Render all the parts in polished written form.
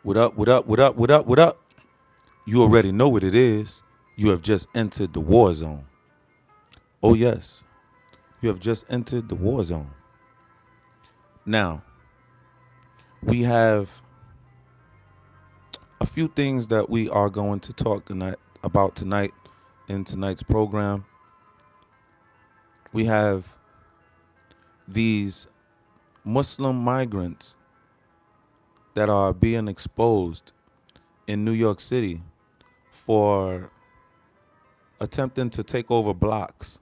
What up, what up, what up, what up, what up? You already know what it is. You have just entered the war zone. Oh, yes, you have just entered the war zone. Now, we have a few things that we are going to talk about tonight in tonight's program. We have these Muslim migrants that are being exposed in New York City for attempting to take over blocks,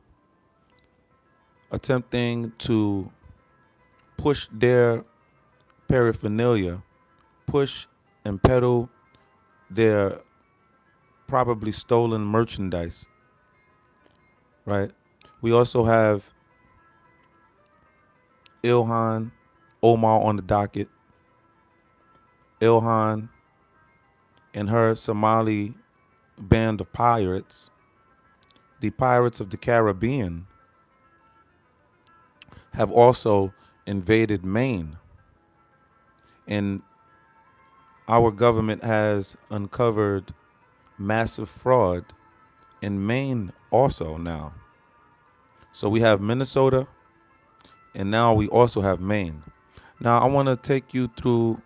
attempting to push their paraphernalia, push and peddle their probably stolen merchandise, right? We also have Ilhan Omar on the docket. Ilhan and her Somali band of pirates, the Pirates of the Caribbean, have also invaded Maine. And our government has uncovered massive fraud in Maine also now. So we have Minnesota, and now we also have Maine. Now I want to take you through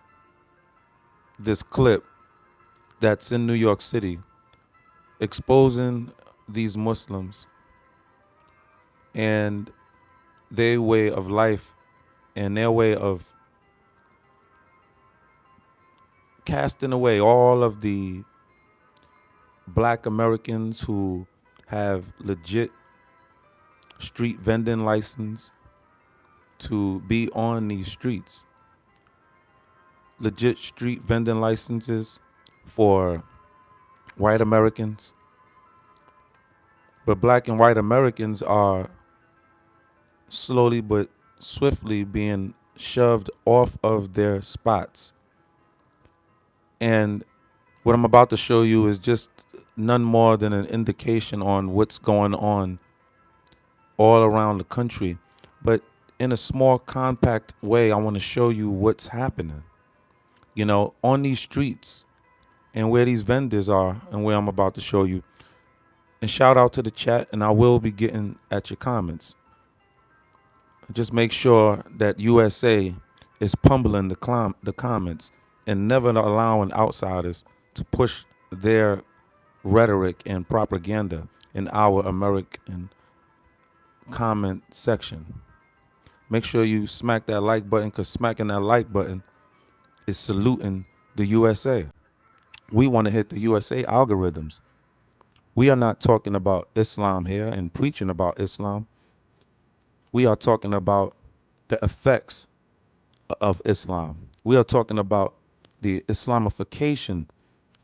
this clip that's in New York City exposing these Muslims and their way of life and their way of casting away all of the black Americans who have legit street vending license to be on these streets. Legit street vending licenses for white Americans. But black and white Americans are slowly but swiftly being shoved off of their spots. And what I'm about to show you is just none more than an indication on what's going on all around the country. But in a small, compact way, I want to show you what's happening, on these streets and where these vendors are and where I'm about to show you. And shout out to the chat, and I will be getting at your comments. Just make sure that USA is pummeling the comments and never allowing outsiders to push their rhetoric and propaganda in our American comment section. Make sure you smack that like button, because smacking that like button is saluting the USA. We want to hit the USA algorithms. We are not talking about Islam here and preaching about Islam. We are talking about the effects of Islam. We are talking about the Islamification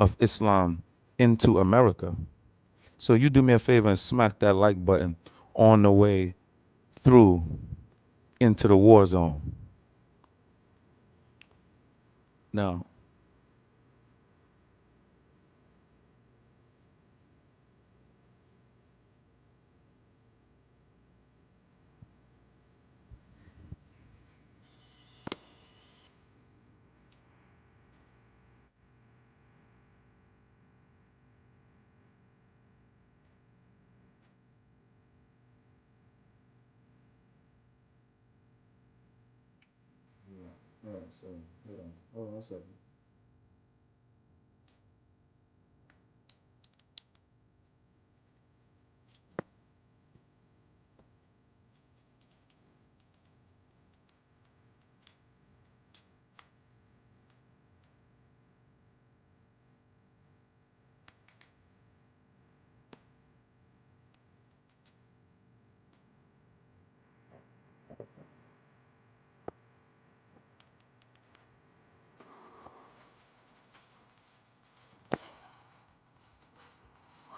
of Islam into America. So you do me a favor and smack that like button on the way through into the war zone. Now, all right, so hold on. Hold on a second.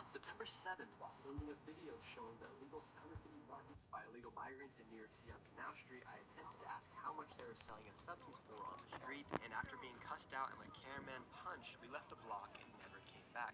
On September 7th, while filming a video showing the illegal counterfeiting markets by illegal migrants in New York City on Canal Street, I attempted to ask how much they were selling a substance for on the street, and after being cussed out and my cameraman punched, we left the block and never came back.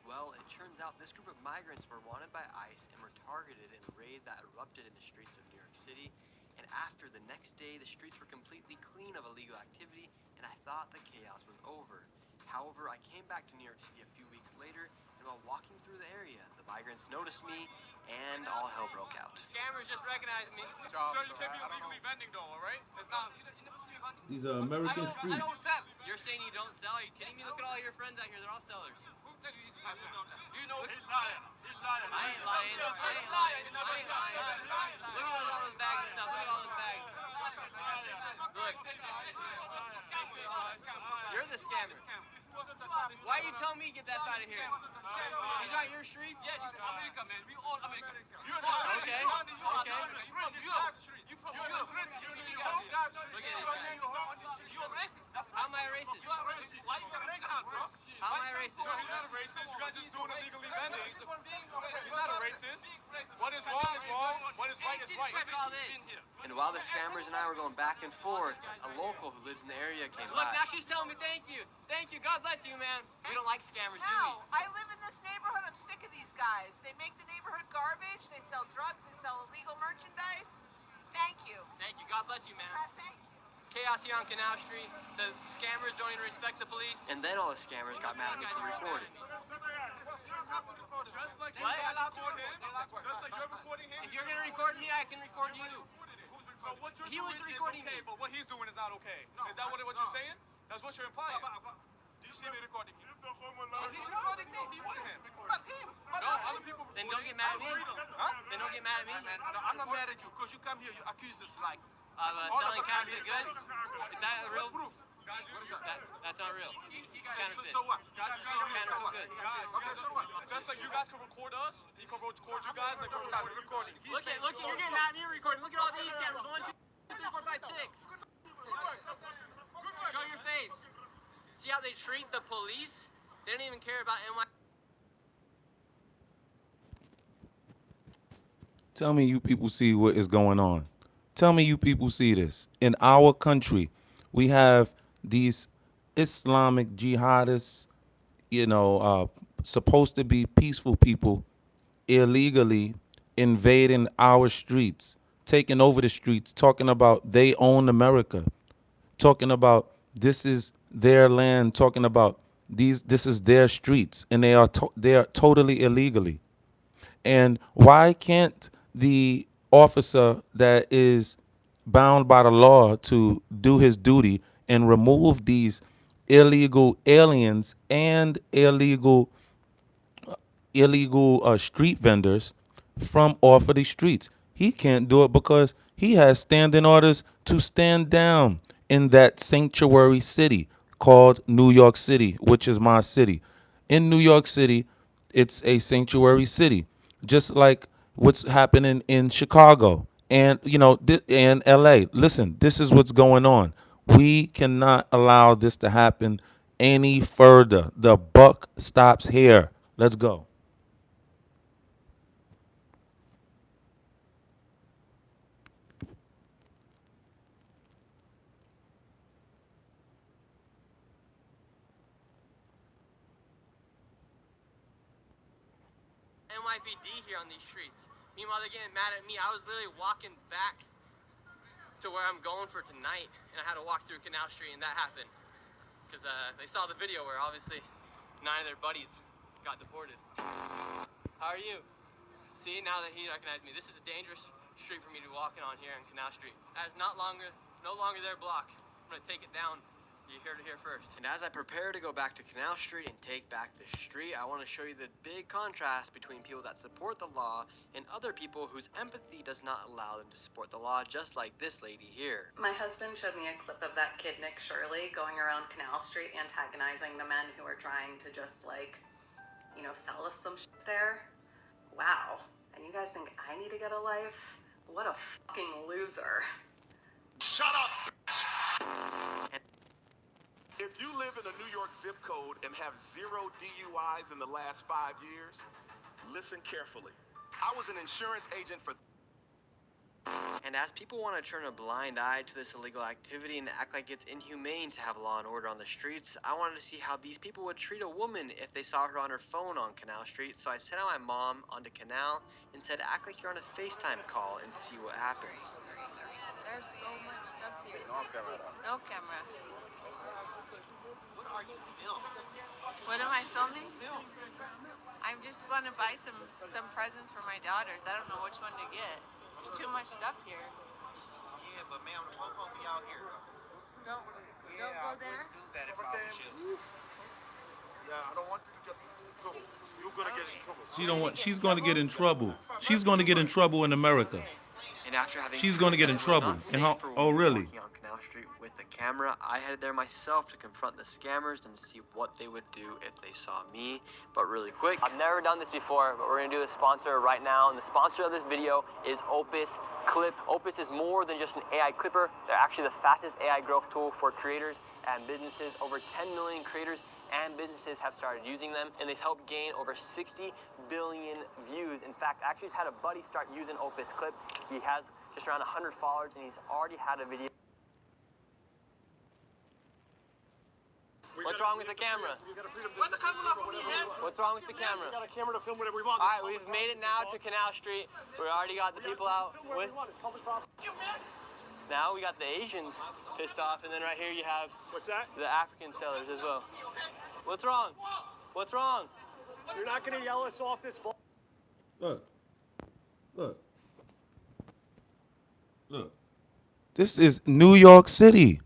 Well, it turns out this group of migrants were wanted by ICE and were targeted in raids that erupted in the streets of New York City, and after the next day, the streets were completely clean of illegal activity, and I thought the chaos was over. However, I came back to New York City a few weeks later, and while walking through the area, the migrants noticed me, and all hell broke out. Scammers just recognized me. Sir, you can't be illegally vending though, alright? It's not. These are American I streets. don't sell. You're saying you don't sell? Are you kidding me? Look at all your friends out here. They're all sellers. Who tell you you know that? You know he's lying. He's lying. I ain't lying. I ain't lying. I ain't lying. Look at all those bags and stuff. Look at all those bags. Look. You're the scammer. Why are you telling me to get that out of here? These aren't your streets? Yeah, this is America, man. We all America. Okay. Okay. You from Europe. Look at this guy. You're racist. That's How am I racist? you are racist. Why you racist, bro? How am I racist? You're not a racist. You guys just doing illegally vending. You're not a racist. What is wrong is wrong. What is right is right. Check all this. And while the scammers and I were going back and forth, a local who lives in the area came by. Look, now she's telling me thank you. Thank you. God bless you, man. We don't like scammers, do we? No, I live in this neighborhood. I'm sick of these guys. They make the neighborhood garbage. They sell drugs. They sell illegal merchandise. Thank you. Thank you. God bless you, man. Thank you. Chaos here on Canal Street. The scammers don't even respect the police. And then all the scammers got mad at me for recording. Just like What? you're recording him. Just like you're recording him. If you're gonna record me, I can record you. So what you're He was doing is recording okay, me. but what he's doing is not okay. Is that what you're saying? That's what you're implying. Do you see me recording you? He's recording me. Be with him. But him. But No, other people. Then don't get mad at me. Huh? Then don't get mad at me. No, I'm not mad at you because you come here, you accuse us like. Selling counterfeit goods? Is that a real proof? What is that? That's not real. Counterfeit. So what? Guys, So what? Good. Guys, Okay, so what? just like you guys can record us, he can record you guys like we're I'm not recording. recording. He's Look at, saying you're getting mad at me recording. Look at all these cameras. 1, 2, 3, 4, 5, 6. Show your face. See how they treat the police? They don't even care about NYC. Tell me you people see what is going on. Tell me you people see this. In our country, we have these Islamic jihadists, supposed to be peaceful people, illegally invading our streets, taking over the streets, talking about they own America, talking about this is their land, talking about this is their streets, and they are totally illegally. And why can't the officer that is bound by the law to do his duty and remove these illegal aliens and illegal street vendors from off of the streets? He can't do it because he has standing orders to stand down in that sanctuary city called New York City, which is my city. In New York City, it's a sanctuary city, just like what's happening in Chicago and and LA. Listen, this is what's going on. We cannot allow this to happen any further. The buck stops here. Let's go. NYPD here on these streets. Meanwhile, they're getting mad at me. I was literally walking back to where I'm going for tonight, and I had to walk through Canal Street, and that happened. Because they saw the video where obviously 9 of their buddies got deported. How are you? See, now that he recognized me, this is a dangerous street for me to be walking on here on Canal Street. That is no longer their block. I'm gonna take it down. You heard it here first. And as I prepare to go back to Canal Street and take back the street, I want to show you the big contrast between people that support the law and other people whose empathy does not allow them to support the law, just like this lady here. My husband showed me a clip of that kid, Nick Shirley, going around Canal Street antagonizing the men who are trying to just sell us some shit there. Wow. And you guys think I need to get a life? What a fucking loser. Shut up! And If you live in a New York zip code and have 0 DUIs in the last 5 years, listen carefully. I was an insurance agent for And as people want to turn a blind eye to this illegal activity and act like it's inhumane to have law and order on the streets, I wanted to see how these people would treat a woman if they saw her on her phone on Canal Street. So I sent out my mom onto Canal and said, act like you're on a FaceTime call and see what happens. There's so much stuff here. No camera. What are you filming? What am I filming? I just want to buy some presents for my daughters. I don't know which one to get. There's too much stuff here. Yeah, but ma'am, the one won't be out here. Don't go there. Do that if I was you. Yeah, I don't want you to get in trouble. You're gonna get in trouble. She don't want. She's going to get in trouble. She's going to get in trouble in America. And after having She's gonna get in it was trouble. not safe And how- for oh, women really? walking on Canal Street with the camera, I headed there myself to confront the scammers and see what they would do if they saw me. But really quick, I've never done this before, but we're gonna do the sponsor right now. And the sponsor of this video is Opus Clip. Opus is more than just an AI clipper. They're actually the fastest AI growth tool for creators and businesses. Over 10 million creators and businesses have started using them, and they've helped gain over 60 billion views. In fact, I actually just had a buddy start using Opus Clip. He has just around 100 followers, and he's already had a video. What's wrong with the camera? What's wrong with the camera? We got a camera to film whatever we want. All right, we've made it now to Canal Street. We already got the people out with. Now we got the Asians pissed off, and then right here you have What's that? the African sellers as well. What's wrong? What's wrong? You're not gonna yell us off this ball. Look. This is New York City.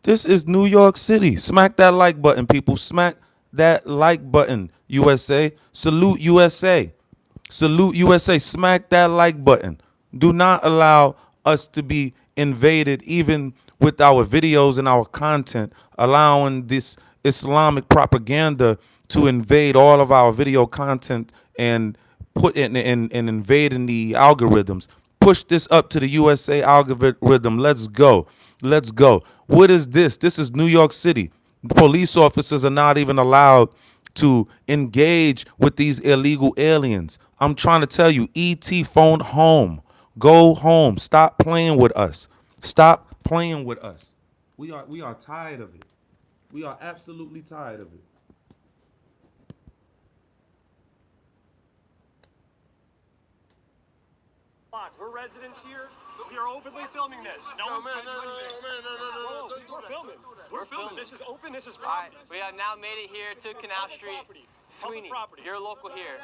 This is New York City. Smack that like button, people. Smack that like button, USA. Salute USA. Salute USA. Smack that like button. Do not allow us to be invaded, even with our videos and our content, allowing this Islamic propaganda to invade all of our video content and put in and invading the algorithms. Push this up to the USA algorithm. Let's go. Let's go. What is this? This is New York City. Police officers are not even allowed to engage with these illegal aliens. I'm trying to tell you, ET phone home. Go home. Stop playing with us. Stop playing with us. We are tired of it. We are absolutely tired of it. We're residents here. We are openly filming this. No, one's trying to do anything. We're filming. We're filming. This is open. This is All right, we have now made it here to Canal Street. Sweeney, property. you're local here.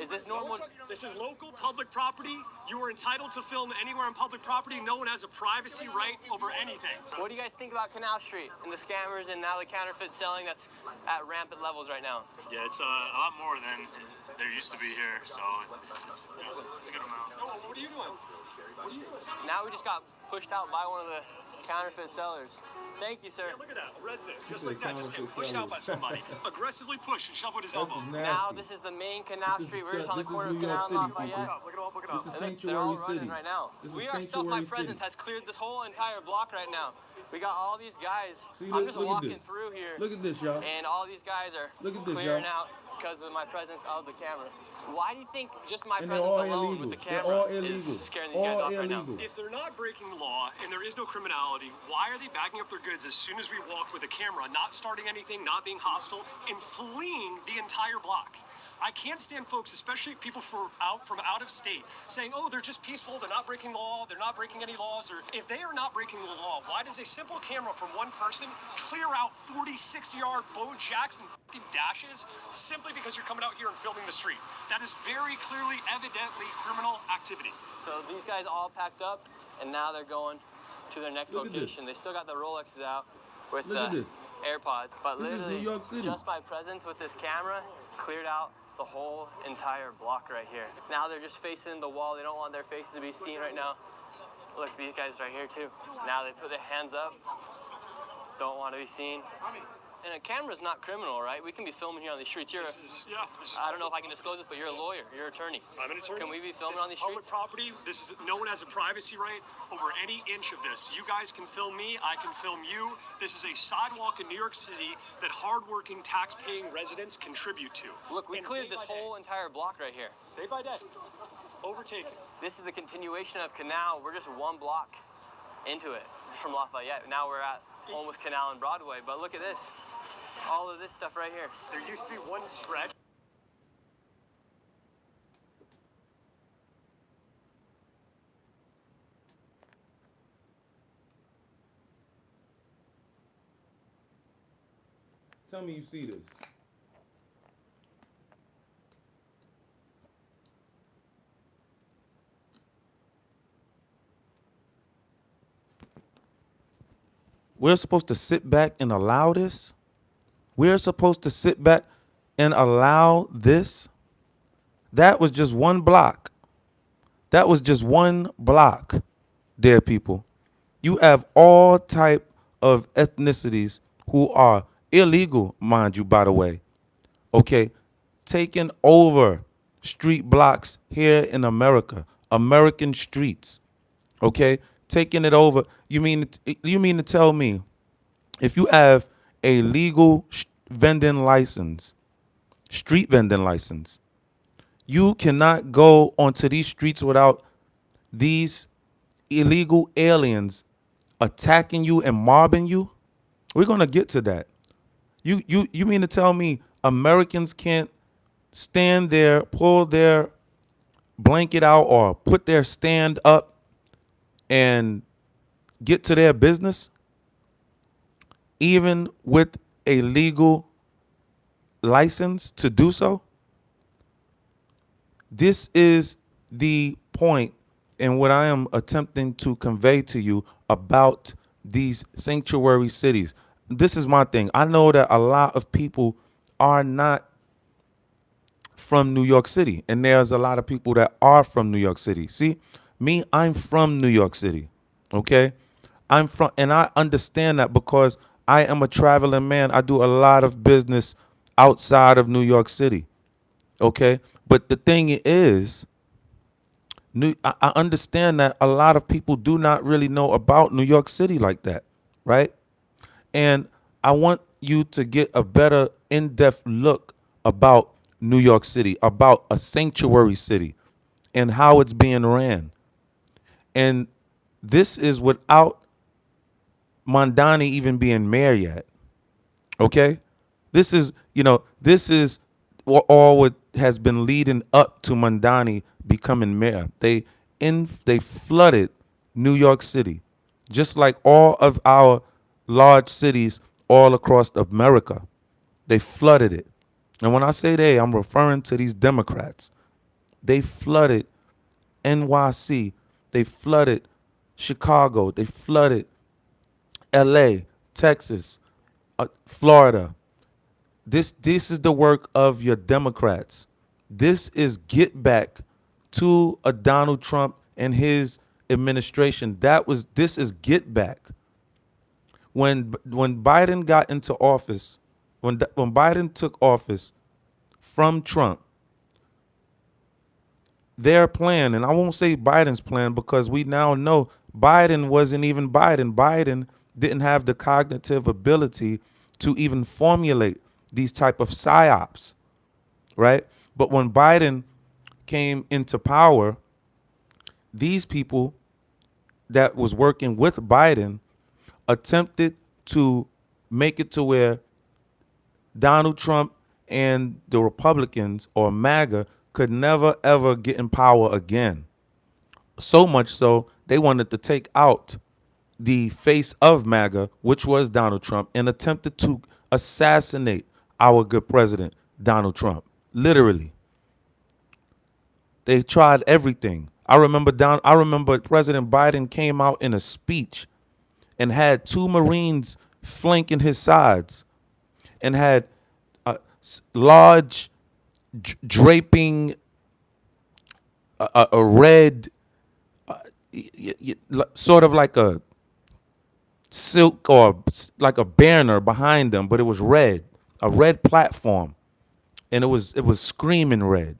Is this normal? This is local public property. You are entitled to film anywhere on public property. No one has a privacy right over anything. What do you guys think about Canal Street and the scammers and now the counterfeit selling that's at rampant levels right now? Yeah, it's a lot more than there used to be here, so it's a good amount. What are you doing? Now we just got pushed out by one of the counterfeit sellers. Thank you, sir. Yeah, look at that. A resident, just like that, just getting pushed out by somebody. Aggressively pushed and shoved with his elbow. Now this is the main Canal Street. We're just on the corner of Canal and Lafayette. Look it up. This is And they're Sanctuary all City. running right now. This is We ourselves, Sanctuary my presence City. has cleared this whole entire block right now. We got all these guys. See I'm this? just Look at walking this. through here. Look at this, y'all. And all these guys are Look at this, clearing y'all. out because of my presence of the camera. Why do you think just my And they're presence all alone illegal. with the They're camera all is illegal. scaring these guys All off right now? illegal. If they're not breaking the law and there is no criminality, why are they backing up their goods as soon as we walk with a camera, not starting anything, not being hostile, and fleeing the entire block? I can't stand folks, especially people from out of state, saying, oh, they're just peaceful, they're not breaking the law, they're not breaking any laws. Or if they are not breaking the law, why does a simple camera from one person clear out 40, 60-yard Bo Jackson fucking dashes simply because you're coming out here and filming the street? That is very clearly, evidently criminal activity. So these guys all packed up, and now they're going to their next Look at this. location. They still got the Rolexes out with Look at the this. AirPods, but This is literally New York City. just my presence with this camera cleared out the whole entire block right here. Now they're just facing the wall. They don't want their faces to be seen right now. Look, these guys right here too. Now they put their hands up. Don't want to be seen. And a camera's not criminal, right? We can be filming here on these streets. This is I don't know if I can disclose this, but you're a lawyer. You're an attorney. I'm an attorney. Can we be filming This on these is public streets? property. This is no one has a privacy right over any inch of this. You guys can film me. I can film you. This is a sidewalk in New York City that hardworking, tax-paying residents contribute to. Look, we And cleared day this by day- whole entire block right here. day by day. Overtaken. This is the continuation of Canal. We're just one block into it from Lafayette. Now we're at almost Canal and Broadway. But look at this. All of this stuff right here. There used to be one stretch. Tell me you see this. We're supposed to sit back and allow this? We're supposed to sit back and allow this? That was just one block. That was just one block, dear people. You have all type of ethnicities who are illegal, mind you, by the way. Okay, taking over street blocks here in America, American streets. Okay, taking it over. You mean to tell me if you have a legal vending license, street vending license, you cannot go onto these streets without these illegal aliens attacking you and mobbing you? We're gonna get to that. You mean to tell me Americans can't stand there, pull their blanket out or put their stand up and get to their business, even with a legal license to do so? This is the point in what I am attempting to convey to you about these sanctuary cities. This is my thing. I know that a lot of people are not from New York City, and there's a lot of people that are from New York City. See, me, I'm from New York City. Okay? And I understand that because I am a traveling man. I do a lot of business outside of New York City. Okay? But the thing is, I understand that a lot of people do not really know about New York City like that, right? And I want you to get a better in-depth look about New York City, about a sanctuary city and how it's being ran. And this is without Mondani even being mayor yet. Okay? This is all what has been leading up to Mondani becoming mayor. They flooded New York City, just like all of our large cities all across America. They flooded it. And when I say they, I'm referring to these Democrats. They flooded NYC. They flooded Chicago. They flooded LA, Texas, Florida. This is the work of your Democrats. This is get back to a Donald Trump and his administration. This is get back. When Biden got into office, when Biden took office from Trump, their plan, and I won't say Biden's plan because we now know Biden wasn't even Biden. Biden didn't have the cognitive ability to even formulate these type of psyops, right? But when Biden came into power, these people that was working with Biden attempted to make it to where Donald Trump and the Republicans or MAGA could never, ever get in power again. So much so, they wanted to take out the face of MAGA, which was Donald Trump, and attempted to assassinate our good president, Donald Trump. Literally. They tried everything. I remember President Biden came out in a speech and had 2 Marines flanking his sides and had large draping a red sort of like a silk or like a banner behind them, but it was red, a red platform, and it was screaming red.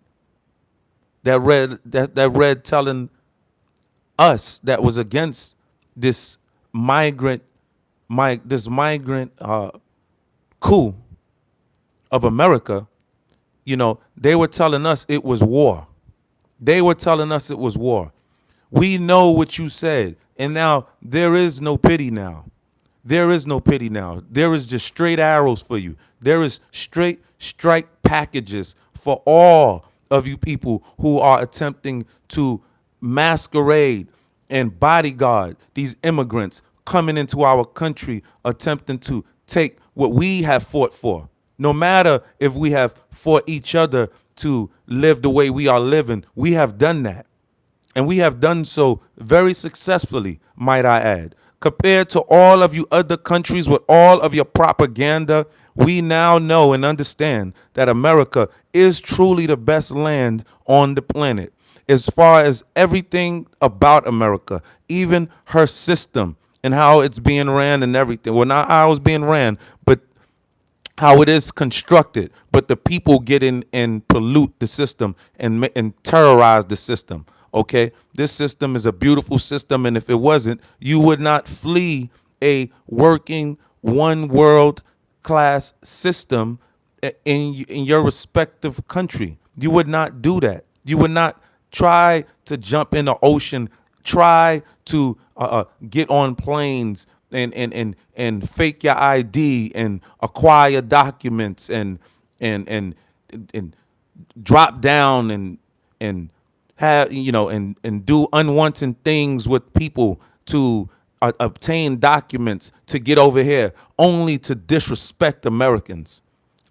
That red telling us that was against this migrant coup of America. They were telling us it was war. They were telling us it was war. We know what you said. And now there is no pity now. There is no pity now. There is just straight arrows for you. There is straight strike packages for all of you people who are attempting to masquerade and bodyguard these immigrants coming into our country, attempting to take what we have fought for. No matter if we have fought each other to live the way we are living, we have done that. And we have done so very successfully, might I add. Compared to all of you other countries with all of your propaganda, we now know and understand that America is truly the best land on the planet. As far as everything about America, even her system and how it's being ran and everything. Well, not how it's being ran, but how it is constructed, but the people get in and pollute the system and terrorize the system. Okay, this system is a beautiful system, and if it wasn't, you would not flee a working one world class system in your respective country. You would not do that. You would not try to jump in the ocean, try to get on planes and fake your ID and acquire documents and drop down and have and do unwanted things with people to obtain documents to get over here, only to disrespect Americans.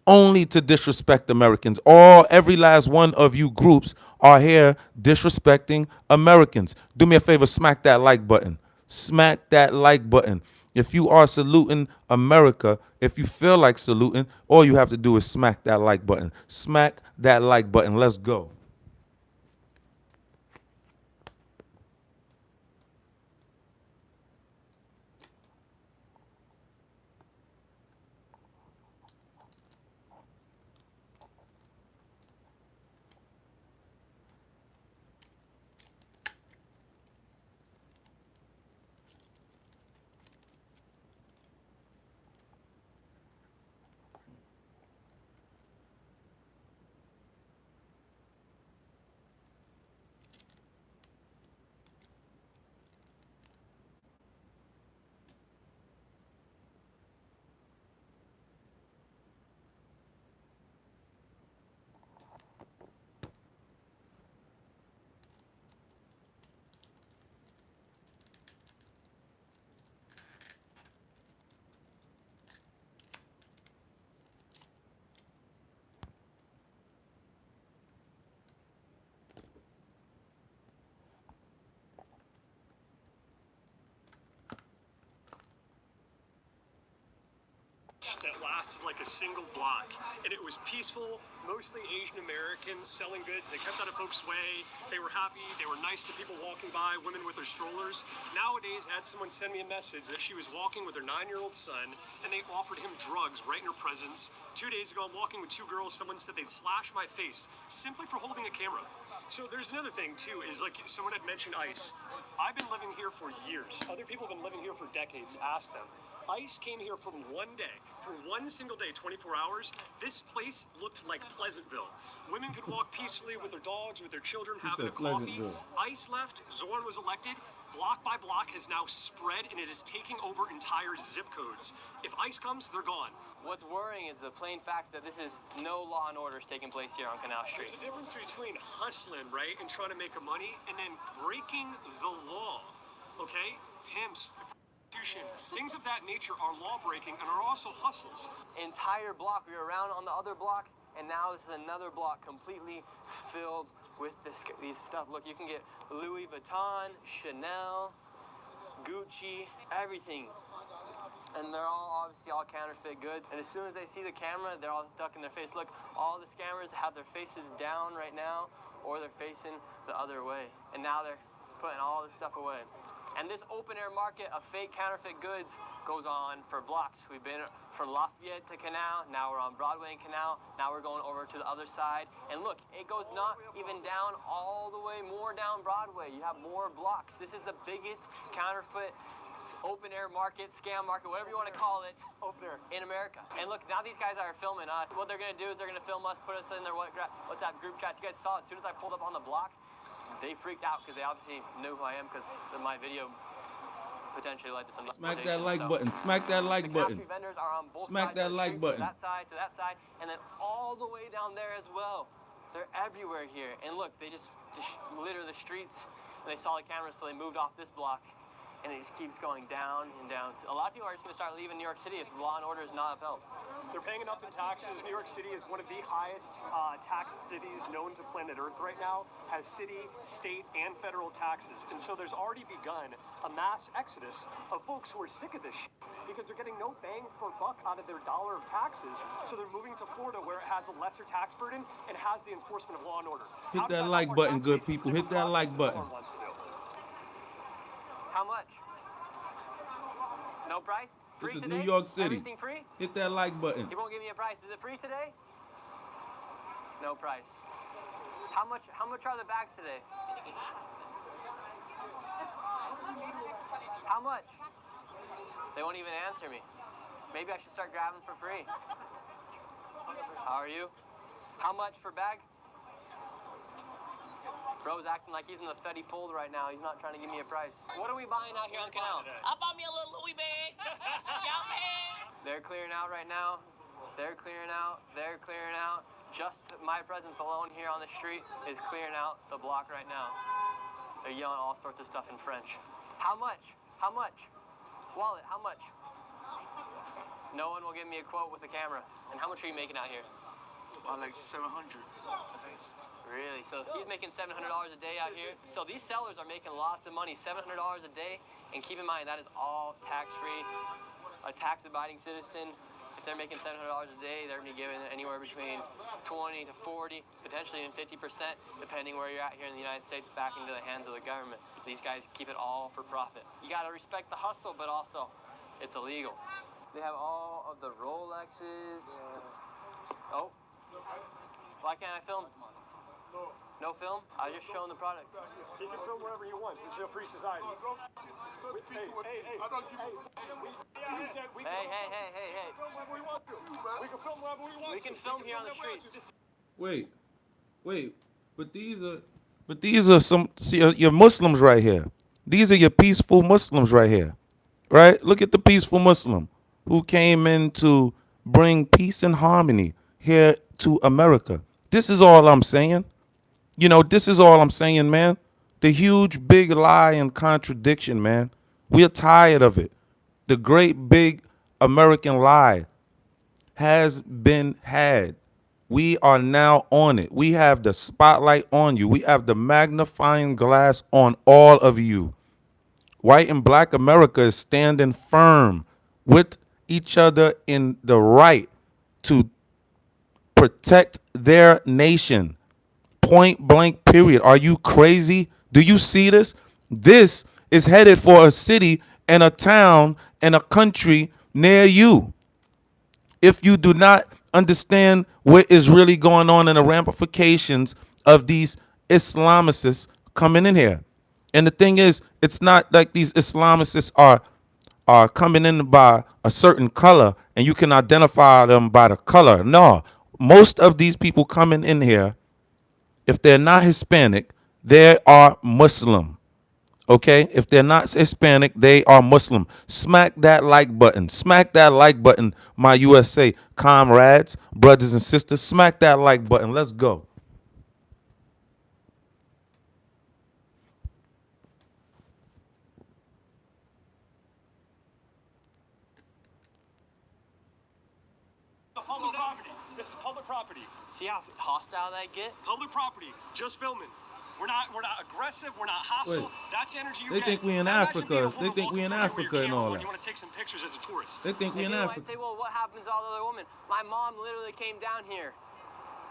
Only to disrespect Americans. Every last one of you groups are here disrespecting Americans. Do me a favor, smack that like button. Smack that like button. If you are saluting America, if you feel like saluting, all you have to do is smack that like button. Smack that like button. Let's go. That lasted like a single block, and it was peaceful, mostly Asian Americans selling goods. They kept out of folks' way. They were happy. They were nice to people walking by, women with their strollers. Nowadays, I had someone send me a message that she was walking with her 9-year-old son, and they offered him drugs right in her presence. 2 days ago, I'm walking with 2 girls. Someone said they'd slash my face simply for holding a camera. So there's another thing, too, is like someone had mentioned ICE. I've been living here for years. Other people have been living here for decades. Ask them. ICE came here for one day, for one single day, 24 hours. This place looked like Pleasantville. Women could walk peacefully with their dogs, with their children, having a coffee. ICE left. Zorn was elected. Block by block has now spread, and it is taking over entire zip codes. If ICE comes, they're gone. What's worrying is the plain fact that this is no law and order is taking place here on Canal Street. There's a difference between hustling, right, and trying to make a money, and then breaking the law, okay? Pimps, prostitution, things of that nature are law-breaking and are also hustles. Entire block, we were around on the other block, and now this is another block completely filled with these stuff. Look, you can get Louis Vuitton, Chanel, Gucci, everything. And they're all obviously all counterfeit goods. And as soon as they see the camera, they're all ducking their face. Look, all the scammers have their faces down right now, or they're facing the other way. And now they're putting all this stuff away. And this open-air market of fake counterfeit goods goes on for blocks. We've been from Lafayette to Canal, now we're on Broadway and Canal, now we're going over to the other side. And look, it goes not even down all the way more down Broadway. You have more blocks. This is the biggest counterfeit open-air market, scam market, whatever you want to call it, in America. And look, now these guys are filming us. What they're going to do is they're going to film us, put us in their WhatsApp group chat. You guys saw, as soon as I pulled up on the block, they freaked out because they obviously knew who I am because my video potentially led to some. Smack that like button. Smack that like button. The vendors are on both Smack sides that of the like street, button. to that side, and then all the way down there as well. They're everywhere here. And look, they just litter the streets, and they saw the cameras, so they moved off this block. and it just keeps going down and down. A lot of people are just going to start leaving New York City if law and order is not upheld. They're paying enough in taxes. New York City is one of the highest taxed cities known to planet Earth right now, has city, state, and federal taxes. And so there's already begun a mass exodus of folks who are sick of this shit because they're getting no bang for buck out of their dollar of taxes. So they're moving to Florida where it has a lesser tax burden and has the enforcement of law and order. Hit that like button, good people. Hit that like button. How much? No price? Free This is today? New York City. Everything free? Hit that like button. He won't give me a price. Is it free today? No price. How much are the bags today? How much? They won't even answer me. Maybe I should start grabbing for free. How are you? How much for bag? Bro's acting like he's in the Fetty Fold right now. He's not trying to give me a price. What are we buying out here on Canal? I bought me a little Louis bag. Y'all man. They're clearing out right now. They're clearing out. They're clearing out. Just my presence alone here on the street is clearing out the block right now. They're yelling all sorts of stuff in French. How much? How much? Wallet, how much? No one will give me a quote with a camera. And how much are you making out here? Like 700, I think. Really? So he's making $700 a day out here. So these sellers are making lots of money, $700 a day. And keep in mind, that is all tax-free. A tax-abiding citizen, if they're making $700 a day, they're going to be given anywhere between 20 to 40, potentially even 50%, depending where you're at here in the United States, back into the hands of the government. These guys keep it all for profit. You got to respect the hustle, but also it's illegal. They have all of the Rolexes. Oh. Why can't I film? No film? I was just showing the product. He can film wherever he wants. This is a free society. Hey. Hey. We can film wherever we want. We can film here on the streets. Wait. But these are some, see, your Muslims right here. These are your peaceful Muslims right here. Right? Look at the peaceful Muslim who came in to bring peace and harmony here to America. This is all I'm saying. You know, this is all I'm saying, man. The huge, big lie and contradiction, man. We're tired of it. The great, big American lie has been had. We are now on it. We have the spotlight on you. We have the magnifying glass on all of you. White and black America is standing firm with each other in the right to protect their nation. Point blank, period. Are you crazy? Do you see this? This is headed for a city and a town and a country near you. If you do not understand what is really going on and the ramifications of these Islamicists coming in here. And the thing is, it's not like these Islamicists are coming in by a certain color and you can identify them by the color. No, most of these people coming in here, if they're not Hispanic, they are Muslim. Okay? If they're not Hispanic, they are Muslim. Smack that like button. Smack that like button, my USA comrades, brothers and sisters. Smack that like button. Let's go. Public property. This is public property. See how hostile they get? Public property. Just filming. We're not aggressive. We're not hostile. Wait. That's the energy you They get. think we in Now imagine Africa. being a They woman think we in walking through here with Africa your and camera all when that. you want to take some pictures as a tourist. They think we in And you might Africa. say, well, what happens to all the other women? My mom literally came down here,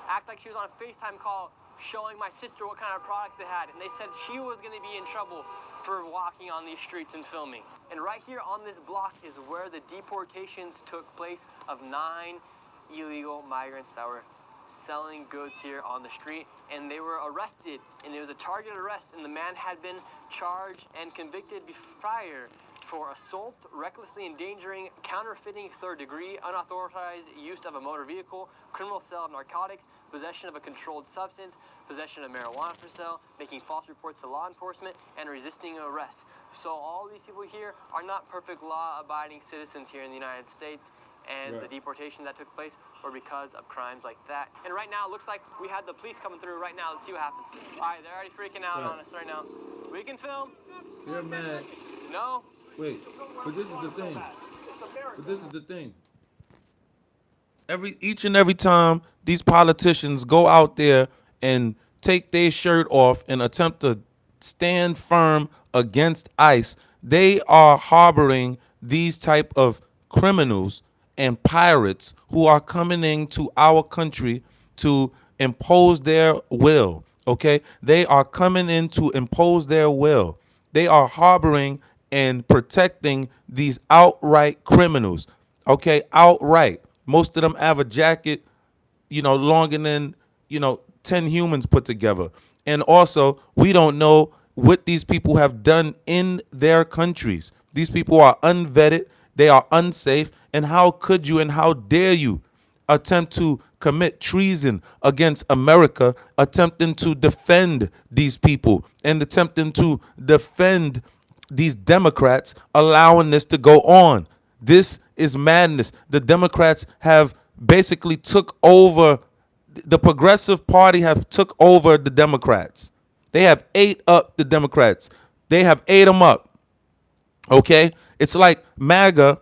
act like she was on a FaceTime call, showing my sister what kind of products they had. And they said she was going to be in trouble for walking on these streets and filming. And right here on this block is where the deportations took place of 9 illegal migrants that were selling goods here on the street, and they were arrested, and it was a targeted arrest, and the man had been charged and convicted prior for assault, recklessly endangering, counterfeiting third degree, unauthorized use of a motor vehicle, criminal sale of narcotics, possession of a controlled substance, possession of marijuana for sale, making false reports to law enforcement, and resisting arrest. So all these people here are not perfect law-abiding citizens here in the United States, and the deportation that took place were because of crimes like that. And right now, it looks like we had the police coming through right now. Let's see what happens. All right, they're already freaking out on us right now. We can film. You're mad. No. Wait, but this is the thing. But this is the thing. Each and every time these politicians go out there and take their shirt off and attempt to stand firm against ICE, they are harboring these type of criminals and pirates who are coming into our country to impose their will. Okay, they are coming in to impose their will. They are harboring and protecting these outright criminals. Okay, outright. Most of them have a jacket, longer than, 10 humans put together. And also, we don't know what these people have done in their countries. These people are unvetted, they are unsafe, and how could you and how dare you attempt to commit treason against America, attempting to defend these people and attempting to defend these Democrats allowing this to go on. This is madness. The Democrats have basically took over. The Progressive Party have took over the Democrats. They have ate up the Democrats. They have ate them up. Okay? It's like MAGA,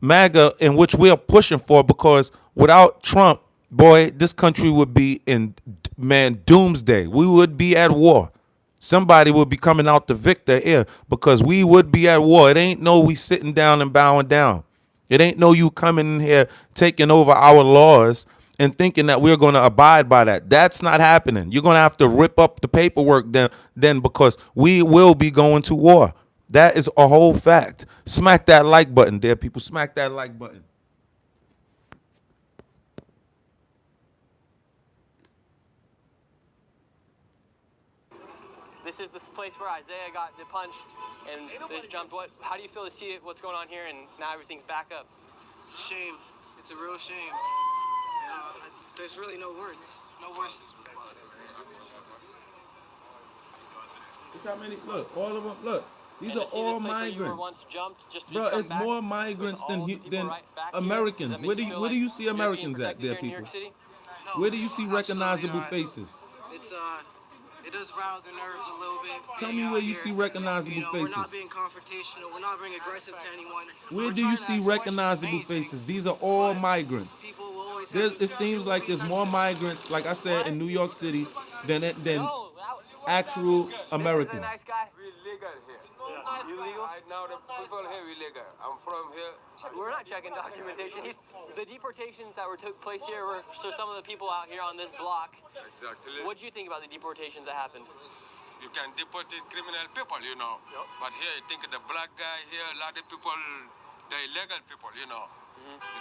MAGA, in which we are pushing for, because without Trump, boy, this country would be in, man, doomsday. We would be at war. Somebody would be coming out the victor here, because we would be at war. It ain't no we sitting down and bowing down. It ain't no you coming in here taking over our laws and thinking that we're going to abide by that. That's not happening. You're going to have to rip up the paperwork then, because we will be going to war. That is a whole fact. Smack that like button there, people. Smack that like button. This is the place where Isaiah got punched and just jumped. How do you feel to see what's going on here and now everything's back up? It's a shame. It's a real shame. There's really no words. No words. Look how many. Look, all of them. Look, these And are to see all this place where you were migrants. once jumped just to Bro, come it's back more with migrants all of the people than right back here, Americans. does that Where make do feel where do like you see you're being Americans at, protected there, here in New York people? City? No, Where do you see absolutely recognizable not. faces? It's it does rile the nerves a little bit. Tell being me out where you here. see recognizable We're faces. not being confrontational. We're not being aggressive to anyone. Where We're do you trying to see ask questions, if recognizable anything. faces? These are all But migrants. people will always It seems like be there's more sensitive. migrants, like I said, in New York City than No, actual this is Americans. a nice guy. We legal here. You legal? Right now, the people here, we legal. I'm from here. We're not checking documentation. The deportations that took place here were so some of the people out here on this block. Exactly. What do you think about the deportations that happened? You can deport these criminal people, But here, I think the black guy here, a lot of people, they illegal people, You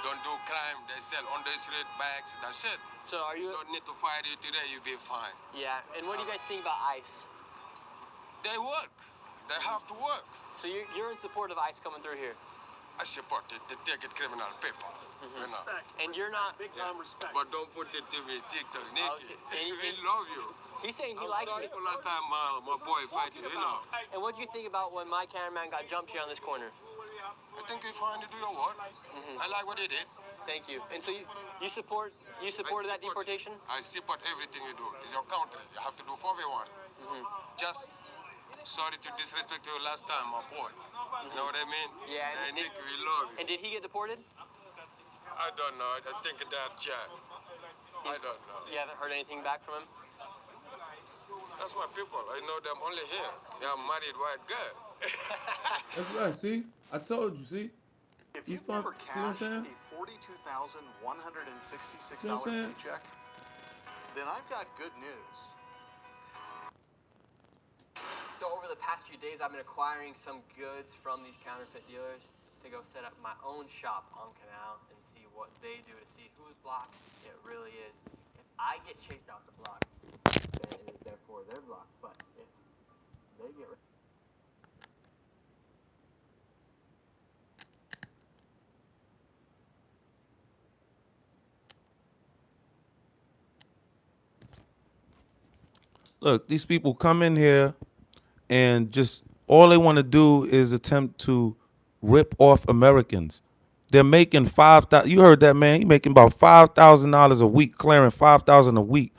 don't do crime, they sell on the street bags, that's it. So are you? You don't need to fight it today, you'll be fine. Yeah. And what do you guys think about ICE? They work. They have to work. So you're in support of ICE coming through here? I support it. They take it criminal people. And you're not. Big time respect. But don't put it to me, TikTok, Nikki. Okay. We love you. He's saying he I'm likes sorry me. for last time my boy fight you, And what do you think about when my cameraman got jumped here on this corner? I think you fine to do your work. I like what he did. Thank you. And so you supported that deportation? I support everything you do. It's your country. You have to do for everyone. Just sorry to disrespect you last time, my boy. You know what I mean? Yeah. And Nick, we love you. And did he get deported? I don't know. I think that Jack. I don't know. You haven't heard anything back from him? That's my people. I know them only here. They are married white girl. That's right. See, I told you. See. If You you've fuck- never see what I'm cashed saying? a $42,166 See what I'm saying? paycheck, then I've got good news. So over the past few days, I've been acquiring some goods from these counterfeit dealers to go set up my own shop on Canal and see what they do to see whose block it really is. If I get chased out the block, then it is therefore their block. But if they get Look, these people come in here and just all they want to do is attempt to rip off Americans. They're making $5,000. You heard that, man? He's making about $5,000 a week, clearing $5,000 a week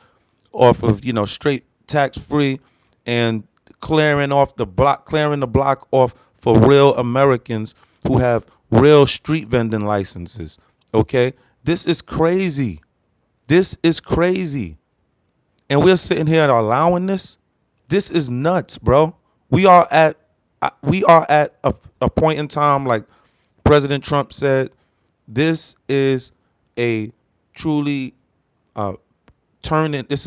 off of straight tax free, and clearing the block off for real Americans who have real street vending licenses. Okay? This is crazy. This is crazy. And we're sitting here allowing this. This is nuts, bro. We are at a point in time, like President Trump said, this is a truly turning. It's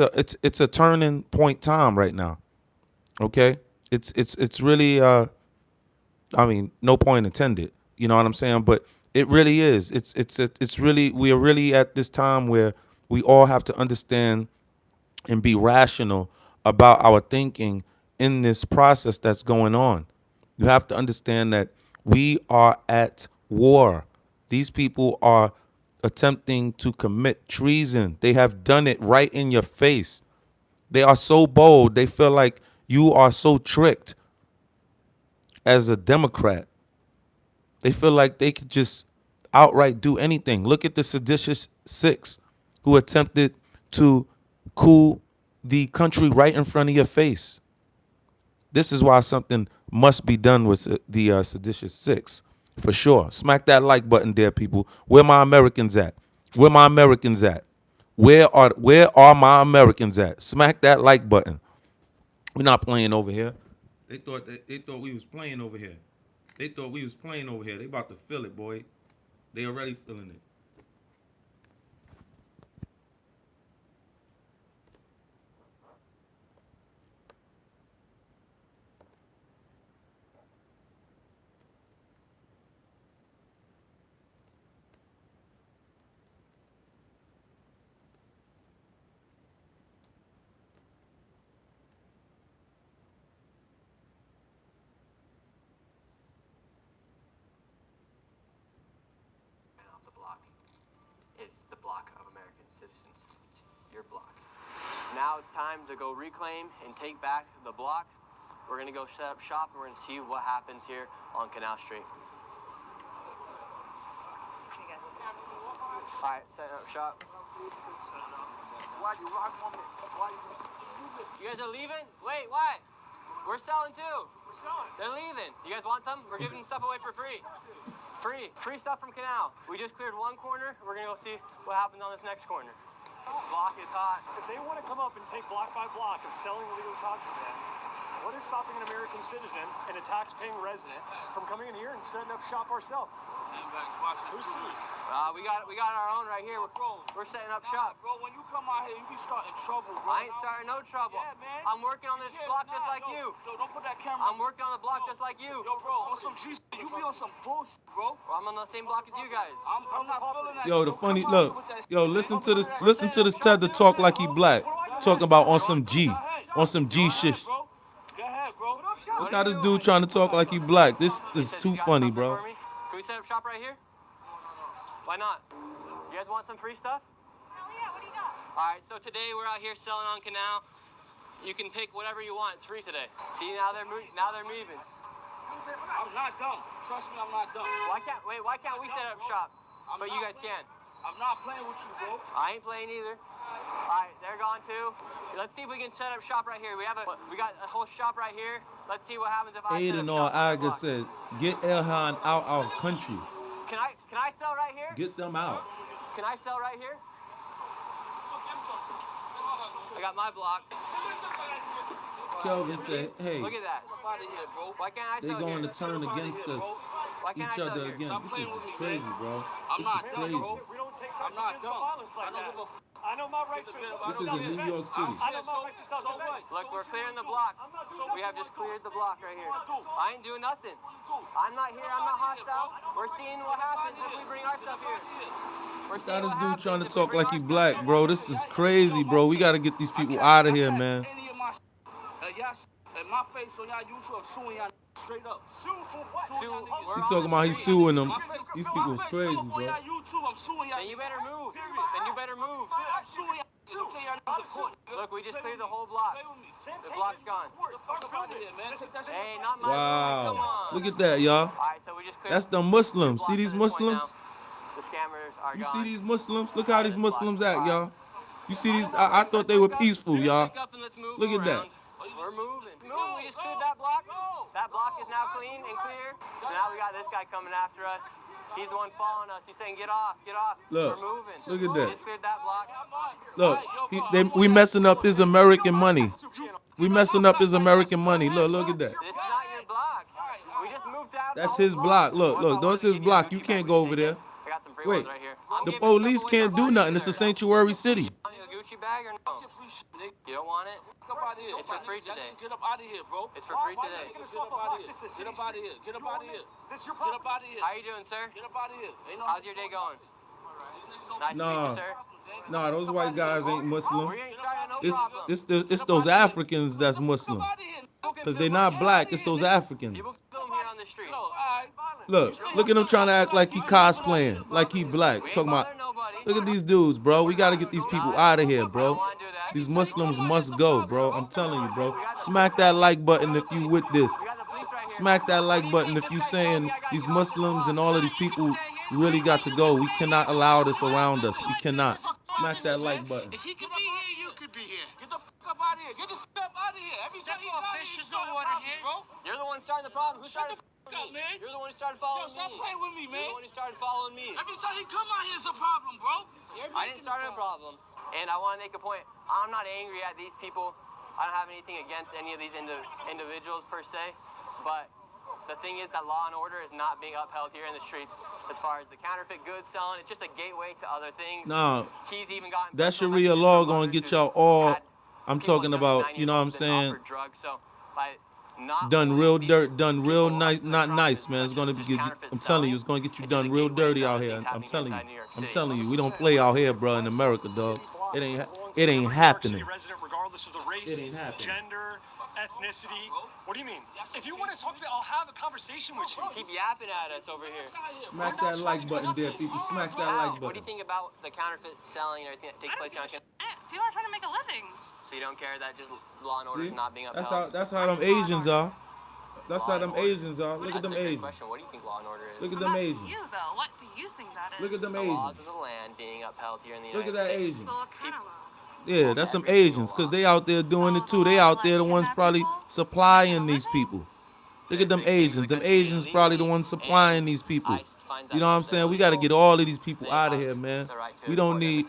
a turning point time right now. Okay, it's really I mean, no point intended. You know what I'm saying? But it really is. It's really, we are really at this time where we all have to understand and be rational about our thinking in this process that's going on. You have to understand that we are at war. These people are attempting to commit treason. They have done it right in your face. They are so bold. They feel like you are so tricked as a Democrat. They feel like they could just outright do anything. Look at the seditious six who attempted to coup the country right in front of your face. This is why something must be done with the seditious six, for sure. Smack that like button there, people. Where my Americans at? Where my Americans at? Where are my Americans at? Smack that like button. We're not playing over here. They thought we was playing over here. They thought we was playing over here. They about to feel it, boy. They already feeling it. Off the block. It's the block of American citizens. It's your block. Now it's time to go reclaim and take back the block. We're gonna go set up shop and we're gonna see what happens here on Canal Street. Alright, setting up shop. Why you rock on me? Why You guys are leaving? Wait, why? We're selling too. We're selling. They're leaving. You guys want some? We're giving stuff away for free. Free stuff from Canal. We just cleared one corner. We're gonna go see what happens on this next corner. Block is hot. If they want to come up and take block by block of selling illegal contraband, what is stopping an American citizen and a tax-paying resident from coming in here and setting up shop ourselves? Who sues? We got our own right here. We're setting up shop. Bro, when you come out here, you be starting trouble, bro. I ain't starting no trouble. Yeah, man. I'm working on this block just like you. Yo, don't put that camera. I'm working on the block just like you. Yo, bro, on some G shit, you be on some bullshit, bro. Well, I'm on the same block as you guys. I'm not feeling that. Yo, the Don't funny come out here look. with that Yo, shit. listen Don't to put this. that- Listen to this Ted to talk like he black. Talking about on some G, on some G shit. Bro. Go ahead, bro. Look how this dude trying to talk like he black. This is Says too you got funny, something bro. for me? Can we set up shop right here? Why not? You guys want some free stuff? Hell yeah, what do you got? All right, so today we're out here selling on Canal. You can pick whatever you want. It's free today. See, now they're moving. I'm not dumb. Trust me, I'm not dumb. Why can't we set up shop? But you guys can. I'm not playing with you, bro. I ain't playing either. All right, they're gone too. Let's see if we can set up shop right here. We got a whole shop right here. Let's see what happens if I set up Aiden shop. or Aga said, get Elhan out our country. Can I sell right here? Get them out. Can I sell right here? I got my block. Kelvin said, hey, Look at that. Why can't I they're sell going here? to turn against us, Why can't each I sell other here? again. This is crazy, bro. I'm This not is dumb, crazy. bro. We don't take I'm parts not of dumb. violence like I don't that. give a f- I know my rights to This is in New York City. I know my rights to self-defense. Look, we're clearing the block. We have just cleared the block right here. I ain't doing nothing. I'm not here. I'm not hostile. We're seeing what happens if we bring our stuff here. We're Got seeing this what dude happens trying to if we talk bring like he our black, stuff bro. This is crazy, bro. We got to get these people out of here, man. Any of my and my face on y'all YouTube suing y'all straight up. Sue for what? Sue, we're He on talking the about he's street. suing them. My face, These my people is face crazy, come up on bro. y'all YouTube, I'm suing y'all. Then you better move. Then you better move. I'm suing y'all. I'm taking y'all to court. Look, we just cleared the whole block. Play with me. The block's gone. Fuck up out of here, man. Take that shit. Hey, not my Come Wow. on. Look at that, y'all. All right, so we just cleared That's the two Muslims. blocks See these at this point Muslims? now. The scammers are You gone. see these Muslims? Look how these This block. Muslims act, All right. y'all. You see these? I thought they were peaceful, Let's y'all. pick up and let's move Look at that. around. We're moving. Move. We just cleared that block. That block is now clean and clear. So now we got this guy coming after us. He's the one following us. He's saying, get off, get off. Look, we're moving. look at We that. just cleared that block. Look, we messing up his American money. We messing up his American money. Look at that. This is not your block. We just moved out. That's his block. Look, that's his block. You can't go over there. I got some free Wait, ones right here. the police can't do nothing. It's a sanctuary city. Want a Gucci bag or no? You don't want it? It's for free today. Get up out of here, bro. It's for free today. Get up out of here. Get up out of here. Get up out of here. This is your Get up out of here. How you doing, sir? Get up out of here. How's your day going? Nice to meet Nah. you, sir. Nah, those white guys ain't Muslim. We ain't starting no problem. It's those Africans that's Muslim. Because they not black. It's those Africans. People film here on the street. Look at him trying to act like he cosplaying, like he black. Talking about, look at these dudes, bro. We got to get these people out of here, bro. These Muslims must go, bro. I'm telling you, bro. Smack that like button if you with this. Smack that like button if you saying these Muslims and all of these people really got to go. We cannot allow this around us. We cannot. Smack that like button. If he could be here, you could be here. Get the fuck up out of here. Get the step out of here. Step off, fish. There's no water here. Bro. You're the one starting the problem. Who started Up, man. You're the one who started following me. Stop playing with me, man. You're the one who started following me. Every time he come out here, it's a problem, bro. I didn't start a problem. And I want to make a point. I'm not angry at these people. I don't have anything against any of these individuals per se. But the thing is that law and order is not being upheld here in the streets. As far as the counterfeit goods selling, it's just a gateway to other things. No, He's even gotten that Sharia law gonna get y'all all. I'm talking about, you know what I'm saying? Done real dirt, done real nice, not nice, man. It's gonna be. I'm telling you, it's gonna get you done real dirty out here. I'm telling you, we don't play out here, bro, in America, dog. It ain't happening. Regardless of the race, gender, ethnicity. What do you mean? If you want to talk to me, I'll have a conversation with you. Keep yapping at us over here. Smack that like button there, people. Smack that like button. What do you think about the counterfeit selling and everything that takes place on campus? People are trying to make a living. So you don't care that just law and order is not being That's upheld? how them Asians are. That's how them Asians are. Look at them That's a good Asians. question. What do you think law and order is? Look at I'm them asking Asians. you though, what do you think that is? Look at them The laws Asians. of the land being upheld here in the Look United at that States. Asian. Well, what kind of laws? Yeah, that's some Asians, because they out there doing it too. They out there the ones probably supplying these people. Look at them Asians. Them Asians probably the ones supplying these people. You know what I'm saying? We got to get all of these people out of here, man. We don't need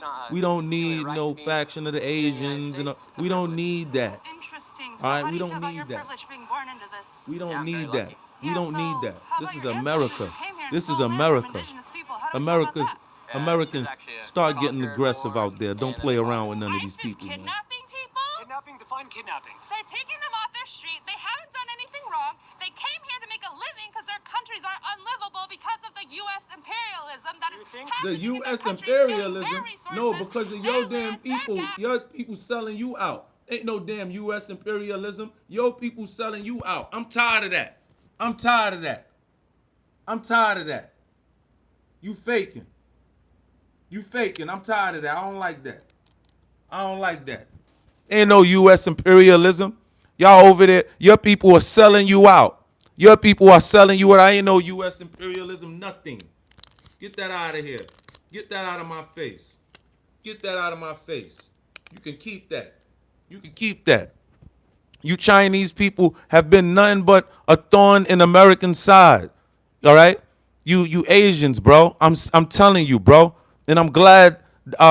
no faction of the Asians. We don't need that. Interesting. All So right, how we do you don't feel about need your that. privilege being born into this? We don't Yeah, need very that. lucky. We Yeah, don't so need that. how This about is your America. ancestors who came here and This is stole land from America. indigenous people? How do you feel about America's that? Americans actually a start getting conquered aggressive war, out there. Don't and play then around with none of ISIS these people, man. kidnapping people? Kidnapping, define kidnapping. They're taking them off their street. They haven't done anything wrong. They came here to make a living because their countries are unlivable because of the U.S. imperialism that is think The happening in their U.S. country, stealing imperialism? their resources, No, because of your their damn land, their people. gas. Your people selling you out. Ain't no damn U.S. imperialism. Your people selling you out. I'm tired of that. I'm tired of that. I'm tired of that. You faking. You faking. I'm tired of that. I don't like that. I don't like that. Ain't no U.S. imperialism. Y'all over there, your people are selling you out. Your people are selling you out. I ain't no U.S. imperialism, nothing. Get that out of here. Get that out of my face. Get that out of my face. You can keep that. You can keep that. You Chinese people have been nothing but a thorn in American side. All right? You Asians, bro. I'm telling you, bro. And I'm glad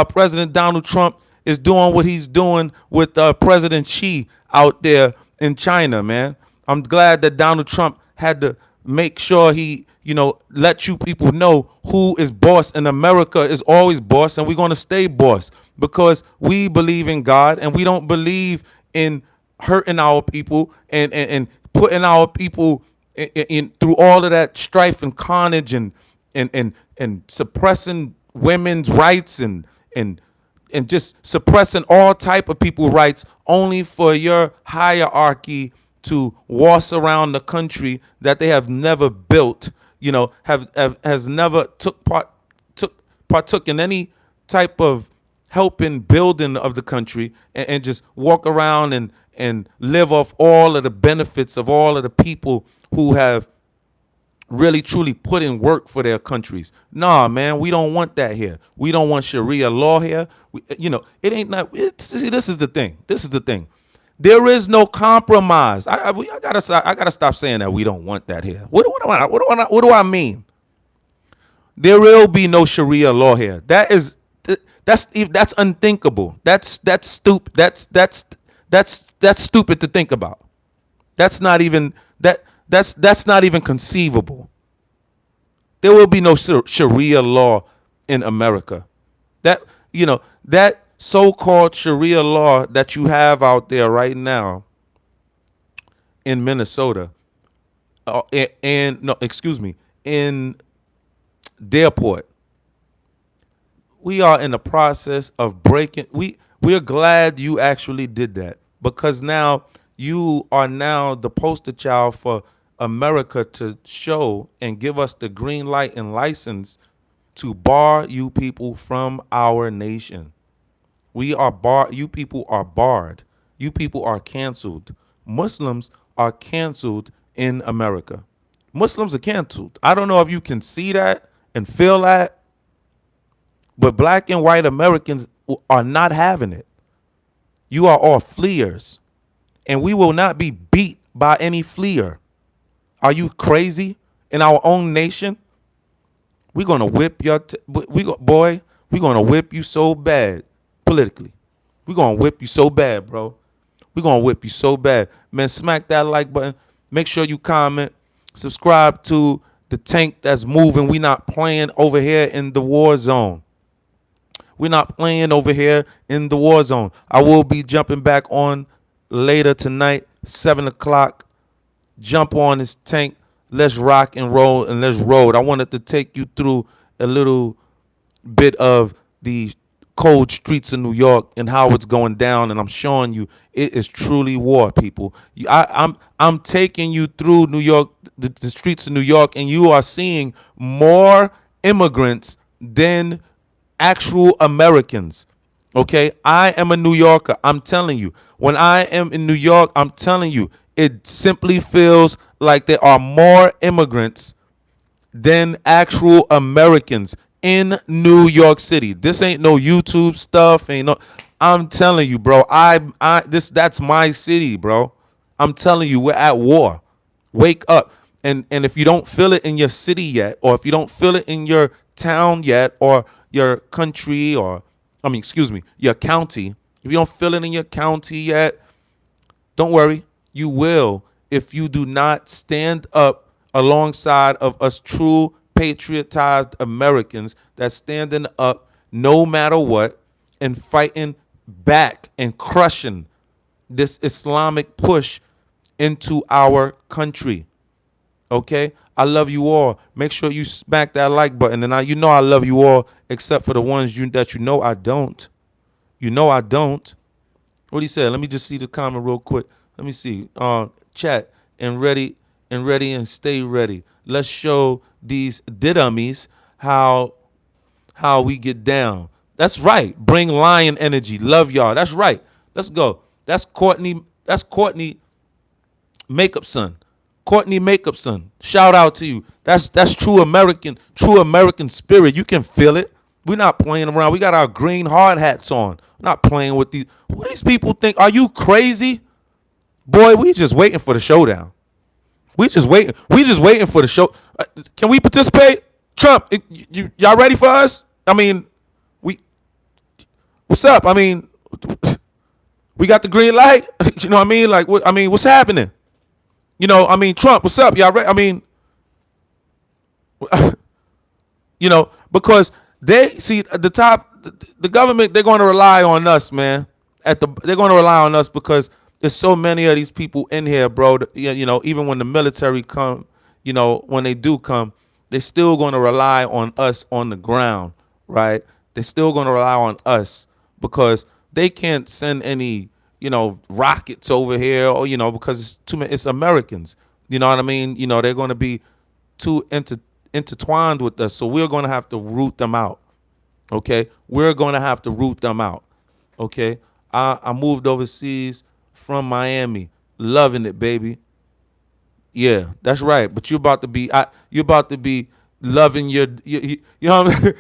President Donald Trump is doing what he's doing with President Xi out there in China, man. I'm glad that Donald Trump had to make sure he, let you people know who is boss, and America is always boss, and we're going to stay boss because we believe in God and we don't believe in hurting our people and putting our people in through all of that strife and carnage and suppressing women's rights and just suppressing all type of people's rights only for your hierarchy to waltz around the country that they have never built, has never partook in any type of helping building of the country and just walk around and live off all of the benefits of all of the people who have really truly put in work for their countries. Nah, man, we don't want that here. We don't want Sharia law here. It ain't not. See, this is the thing. This is the thing. There is no compromise. I gotta stop saying that we don't want that here. What do I mean? There will be no Sharia law here. That's unthinkable. That's stupid. That's stupid to think about. That's not even that's not even conceivable. There will be no Sharia law in America. That that so-called Sharia law that you have out there right now in Minnesota, and no, excuse me, in Dearport, we are in the process of breaking. We're glad you actually did that, because now you are now the poster child for America to show and give us the green light and license to bar you people from our nation. We are barred. You people are barred. You people are canceled. Muslims are canceled in America. Muslims are canceled. I don't know if you can see that and feel that, but black and white Americans are not having it. You are all fleers, and we will not be beat by any fleer. Are you crazy? In our own nation, we're gonna whip your we're gonna whip you so bad politically. We're gonna whip you so bad, bro. We're gonna whip you so bad. Man, smack that like button. Make sure you comment. Subscribe to the tank that's moving. We not playing over here in the war zone. We're not playing over here in the war zone. I will be jumping back on later tonight, 7 o'clock. Jump on this tank. Let's rock and roll and let's roll. I wanted to take you through a little bit of the cold streets of New York and how it's going down, and I'm showing you it is truly war, people. I'm taking you through New York, the streets of New York, and you are seeing more immigrants than actual Americans. Okay, I am a New Yorker. I'm telling you, when I am in New York, I'm telling you, it simply feels like there are more immigrants than actual Americans in New York City. This ain't no YouTube stuff. I'm telling you, bro. That's my city, bro. I'm telling you, we're at war. Wake up. And if you don't feel it in your city yet, or if you don't feel it in your town yet, or your country, your county, if you don't feel it in your county yet, don't worry. You will if you do not stand up alongside of us true patriotized Americans that's standing up no matter what and fighting back and crushing this Islamic push into our country. Okay? I love you all. Make sure you smack that like button. And I love you all, except for the ones that I don't. I don't. What he said? Let me just see the comment real quick. Let me see. Chat and ready and stay ready. Let's show these didummies how we get down. That's right. Bring lion energy. Love y'all. That's right. Let's go. That's Courtney. That's Courtney Makeup Son. Courtney Makeup Son. Shout out to you. That's true American spirit. You can feel it. We're not playing around. We got our green hard hats on. We're not playing with these. Who these people think? Are you crazy? Boy, we just waiting for the showdown. We just waiting for the show. Can we participate? Trump, y'all ready for us? What's up? We got the green light. You know what I mean? Like, what's happening? Trump, what's up? Y'all ready? Because they see at the top, the government, they're going to rely on us, man. They're going to rely on us because there's so many of these people in here, bro. Even when the military come, when they do come, they're still going to rely on us on the ground, right? They're still going to rely on us because they can't send any, rockets over here, or because it's too many. It's Americans. You know what I mean? They're going to be too intertwined with us, so we're going to have to root them out. Okay, we're going to have to root them out. Okay, I moved overseas from Miami, loving it, baby. Yeah, that's right. But you're about to be loving you know what I mean?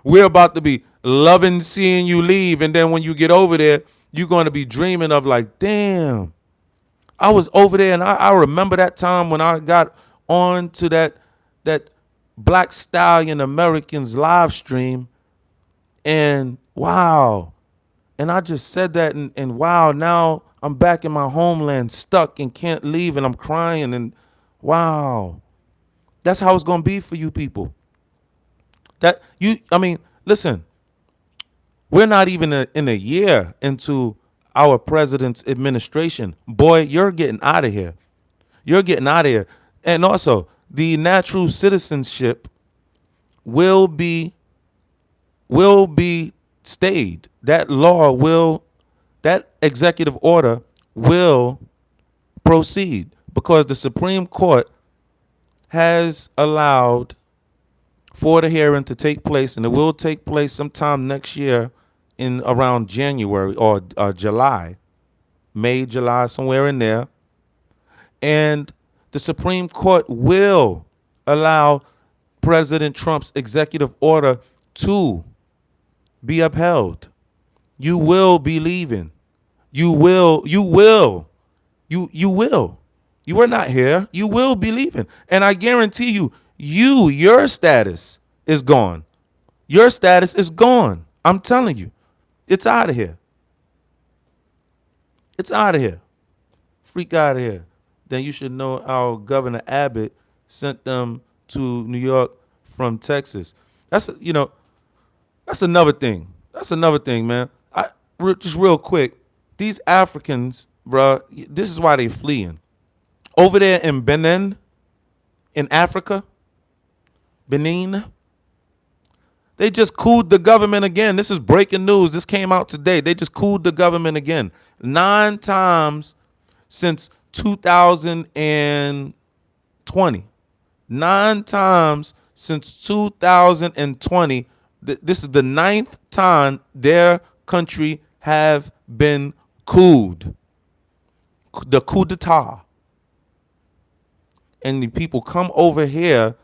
We're about to be loving seeing you leave, and then when you get over there, you're going to be dreaming of like, damn, I was over there, and I remember that time when I got on to that Black Stallion Americans live stream, and wow. And I just said that, and wow, now I'm back in my homeland, stuck and can't leave, and I'm crying, and wow. That's how it's going to be for you people. Listen, we're not even in a year into our president's administration. Boy, you're getting out of here. You're getting out of here. And also, the natural citizenship will be stayed. That executive order will proceed because the Supreme Court has allowed for the hearing to take place, and it will take place sometime next year in around January or July, May, July, somewhere in there. And the Supreme Court will allow President Trump's executive order to be upheld. You will be leaving. You will. You are not here. You will be leaving. And I guarantee you, your status is gone. Your status is gone. I'm telling you. It's out of here. It's out of here. Freak out of here. Then you should know our Governor Abbott sent them to New York from Texas. That's another thing. That's another thing, man. Just real quick. These Africans, bruh, this is why they fleeing. Over there in Benin, in Africa, Benin, they just cooled the government again. This is breaking news. This came out today. They just cooled the government again. 9 times since 2020. 9 times since 2020. This is the 9th time their country have been cooled. The coup d'etat. And the people come over here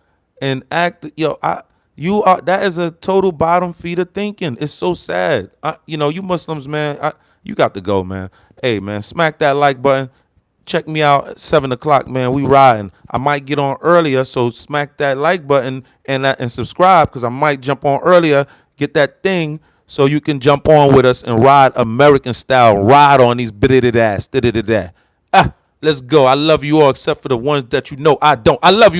and act, that is a total bottom feeder thinking. It's so sad. You Muslims, man, you got to go, man. Hey, man, smack that like button. Check me out at 7 o'clock, man. We riding. I might get on earlier, so smack that like button and subscribe, because I might jump on earlier, get that thing, so you can jump on with us and ride American style. Ride on these bit-it-ass. Let's go. I love you all except for the ones that I don't. I love you.